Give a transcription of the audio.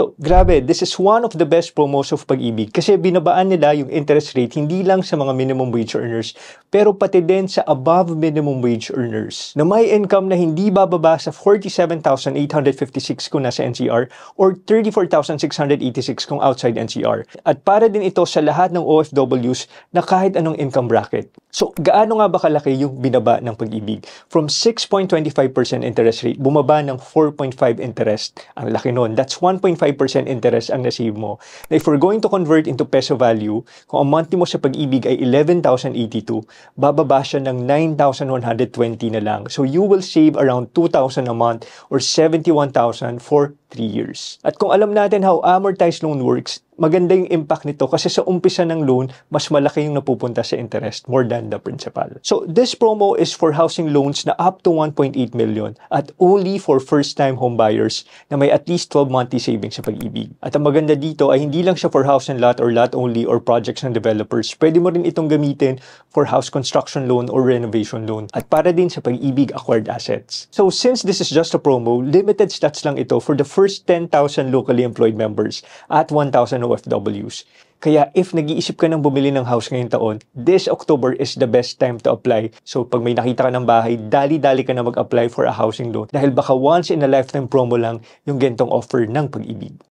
So, grabe, this is one of the best promos of Pag-ibig kasi binabaan nila yung interest rate hindi lang sa mga minimum wage earners pero pati din sa above minimum wage earners na may income na hindi bababa sa 47,856 kung nasa NCR or 34,686 kung outside NCR. At para din ito sa lahat ng OFWs na kahit anong income bracket. So, gaano nga ba kalaki yung binaba ng Pag-ibig? From 6.25% interest rate, bumaba ng 4.5 interest. Ang laki nun. That's 1.5% interest ang nasave mo. Now, if we're going to convert into peso value, kung ang monthly mo sa Pag-ibig ay 11,082, bababa siya ng 9,120 na lang. So, you will save around 2,000 a month or 71,000 for 3 years. At kung alam natin how amortized loan works, maganda yung impact nito kasi sa umpisa ng loan, mas malaki yung napupunta sa interest more than the principal. So, this promo is for housing loans na up to 1.8 million at only for first-time home buyers na may at least 12 monthly savings sa Pag-ibig. At ang maganda dito ay hindi lang siya for house and lot or lot only or projects ng developers. Pwede mo rin itong gamitin for house construction loan or renovation loan at para din sa Pag-ibig acquired assets. So, since this is just a promo, limited stats lang ito for the first 10,000 locally employed members at 1,000 OFWs. Kaya if nag-iisip ka ng bumili ng house ngayong taon, this October is the best time to apply. So pag may nakita ka ng bahay, dali-dali ka na mag-apply for a housing loan dahil baka once in a lifetime promo lang yung gentong offer ng Pag-ibig.